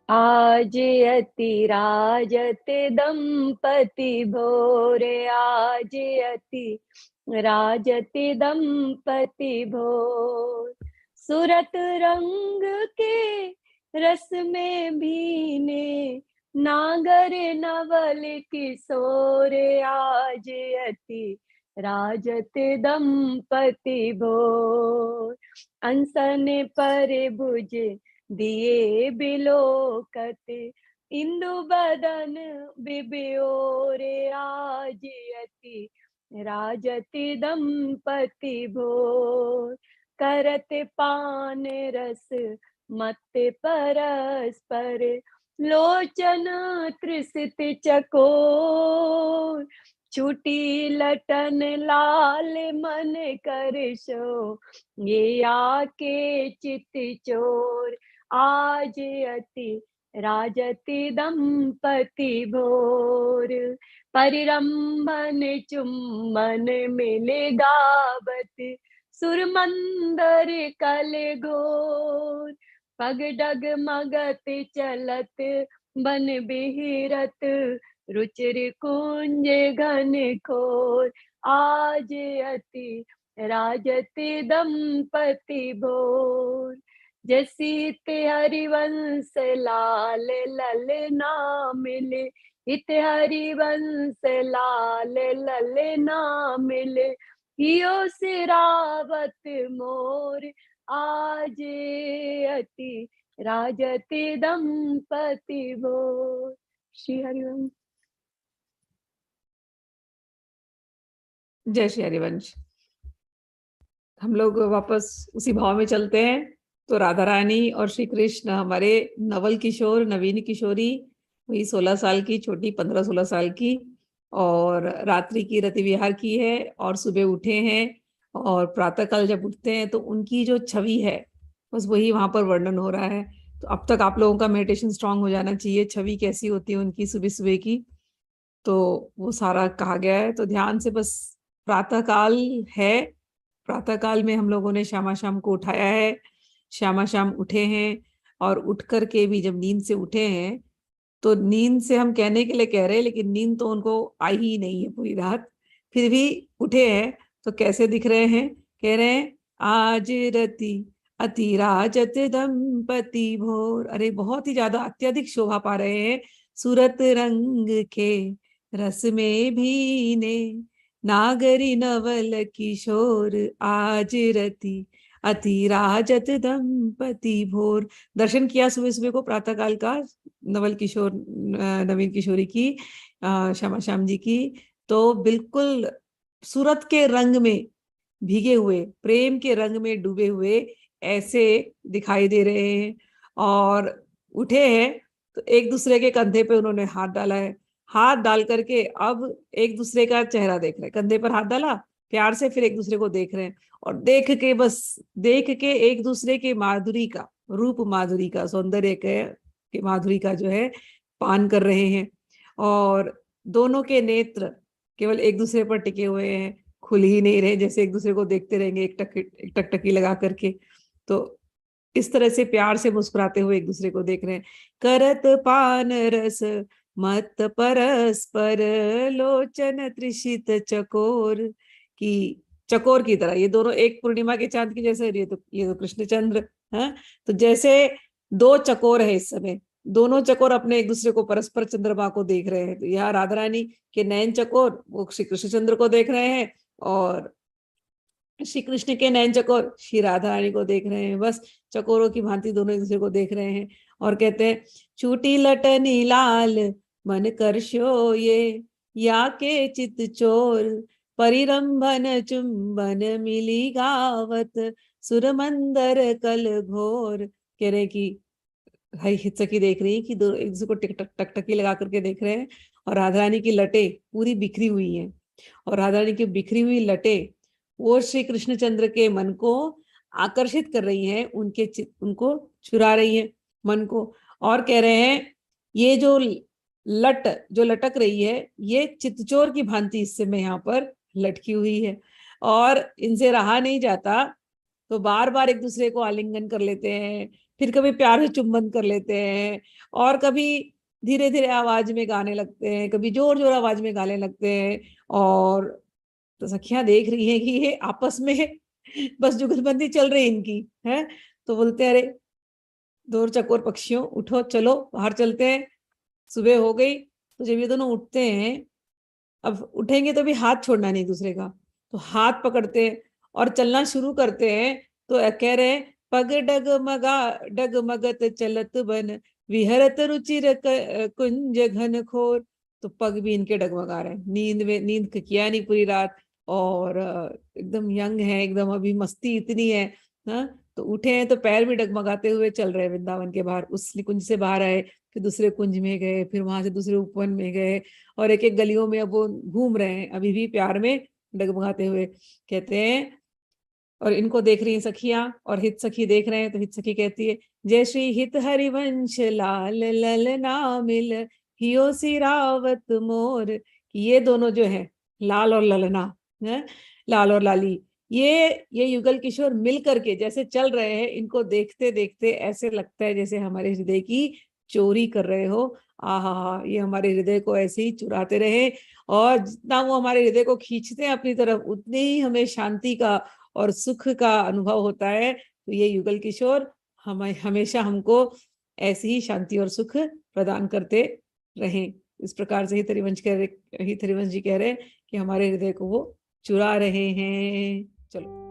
आज अति राजत दंपति भोरे, आज अति राजत दंपति भोर। सूरत रंग के रस में भीने, नागर नवल किशोर, आज अति राजत दंपति भोर। अनसन पर भुज दिए बिलोकत, इंदु बदन बिब्योरे, आज अति राजति दंपति भोर। करत पान रस मत परस्पर, लोचन त्रिसित चकोर। छूटी लटन लाल मन करशो, ये आके चित चोर, आज अति राजति दंपति भोर। परिरंभन चुम्बन मिले गावत, सुरमंदर कल घोर। पग डग मगत चलत बन बिहरत, रुचिर कुंज घन खोर, आज अति राजति दंपति भोर। जैसी ते हरिवंश लाल ललना मिले, इत हरिवंश लाल ललना मिले। हियो सिरावत मोर, आज अति राजति दंपति भोर। श्री हरिवंश। जय श्री हरिवंश। हम लोग वापस उसी भाव में चलते हैं। तो राधा रानी और श्री कृष्ण हमारे नवल किशोर, नवीन किशोरी, वही 16 साल की छोटी, 15-16 साल की, और रात्रि की रति विहार की है और सुबह उठे हैं। और प्रातःकाल जब उठते हैं तो उनकी जो छवि है बस वही वहां पर वर्णन हो रहा है। तो अब तक आप लोगों का मेडिटेशन स्ट्रांग हो जाना चाहिए, छवि कैसी होती है उनकी सुबह सुबह की, तो वो सारा कहा गया है। तो ध्यान से बस प्रातःकाल है, प्रातःकाल में हम लोगों ने श्यामा शाम को उठाया है, श्यामा शाम उठे हैं। और उठ करके भी जब नींद से उठे हैं तो नींद से हम कहने के लिए कह रहे हैं, लेकिन नींद तो उनको आई ही नहीं है पूरी रात, फिर भी उठे हैं। तो कैसे दिख रहे हैं? कह रहे हैं आज रति अति राजत दंपति भोर। अरे बहुत ही ज्यादा अत्यधिक शोभा पा रहे हैं। सूरत रंग के रस में भीने, नागरी नवल किशोर, आज रति अति राजत दंपति भोर। दर्शन किया सुबह सुबह को प्रातःकाल का नवल किशोर, नवीन किशोरी की, श्यामा श्याम जी की। तो बिल्कुल सूरत के रंग में भीगे हुए, प्रेम के रंग में डूबे हुए ऐसे दिखाई दे रहे हैं। और उठे हैं तो एक दूसरे के कंधे पे उन्होंने हाथ डाला है। हाथ डाल करके अब एक दूसरे का चेहरा देख रहे हैं, कंधे पर हाथ डाला प्यार से, फिर एक दूसरे को देख रहे हैं। और देख के एक दूसरे के माधुरी का, रूप माधुरी का, सौंदर्य के माधुरी का जो है पान कर रहे हैं। और दोनों के नेत्र केवल एक दूसरे पर टिके हुए हैं, खुल ही नहीं रहे, जैसे एक दूसरे को देखते रहेंगे एक टकटकी लगा करके। तो इस तरह से प्यार से मुस्कुराते हुए एक दूसरे को देख रहे हैं। करत पान रस मत परस्पर, लोचन त्रिशित चकोर, की चकोर की तरह ये दोनों एक पूर्णिमा के चांद की जैसे। ये तो कृष्णचंद्र है। तो जैसे दो चकोर है इस समय, दोनों चकोर अपने एक दूसरे को परस्पर चंद्रमा को देख रहे हैं। तो यहाँ राधा रानी के नयन चकोर वो श्री कृष्णचंद्र को देख रहे हैं, और श्री कृष्ण के नयन चकोर श्री राधा रानी को देख रहे हैं। बस चकोरों की भांति दोनों एक दूसरे को देख रहे हैं और कहते हैं छूटी लटनी लाल मन करशो, ये या के चित चोर, परिरंभन चुंबन मिली गावत, सुरमंदर कल घोर। कह रहे कि भाई हिचकी देख रही है कि दो एक दूसरे को टिक टक टकटकी लगा करके देख रहे हैं। और राधा रानी की लटें पूरी बिखरी हुई हैं, और राधा रानी की बिखरी हुई लटें वो श्री कृष्णचंद्र के मन को आकर्षित कर रही हैं, उनको चुरा रही हैं मन को। और कह रहे हैं ये जो लटक रही है ये चितचोर की भांति इस समय यहाँ पर लटकी हुई है, और इनसे रहा नहीं जाता तो बार बार एक दूसरे को आलिंगन कर लेते हैं, फिर कभी प्यार से चुंबन कर लेते हैं, और कभी धीरे धीरे आवाज में गाने लगते हैं, कभी जोर जोर आवाज में गाने लगते हैं। और तो सखियां देख रही हैं कि ये आपस में बस जुगलबंदी चल रही इनकी है। तो बोलते हैं, अरे दो चकोर पक्षियों, उठो, चलो बाहर चलते हैं। सुबह हो गई, तो जब ये दोनों उठते हैं, अब उठेंगे तो भी हाथ छोड़ना नहीं दूसरे का, तो हाथ पकड़ते हैं और चलना शुरू करते हैं। तो कह रहे हैं, पग डगमगा डगमगत चलत बन, विहरत रुचिर कुंज घन खोर। तो पग भी इनके डगमगा रहे हैं, नींद किया नहीं पूरी रात, और एकदम यंग है, एकदम अभी मस्ती इतनी है। हाँ, तो उठे हैं तो पैर भी डगमगाते हुए चल रहे हैं वृंदावन के बाहर। उस कुंज से बाहर आए, फिर दूसरे कुंज में गए, फिर वहां से दूसरे उपवन में गए, और एक एक गलियों में अब वो घूम रहे हैं, अभी भी प्यार में डगमगाते हुए। कहते हैं, और इनको देख रही हैं सखियां, और हित सखी देख रहे हैं, तो हित सखी कहती है, जय श्री हित हरिवंश लाल ललना मिल, हियो सिरावत मोर। कि ये दोनों जो है, लाल और ललना है, लाल और लाली, ये युगल किशोर मिल करके जैसे चल रहे हैं, इनको देखते देखते ऐसे लगता है जैसे हमारे हृदय की चोरी कर रहे हो। आहा, ये हमारे हृदय को ऐसे ही चुराते रहे, और जितना वो हमारे हृदय को खींचते हैं अपनी तरफ, उतनी ही हमें शांति का और सुख का अनुभव होता है। तो ये युगल किशोर हमेशा हमको ऐसी ही शांति और सुख प्रदान करते रहें। इस प्रकार से हित हरिवंश जी कह रहे हैं कि हमारे हृदय को वो चुरा रहे हैं। चलो।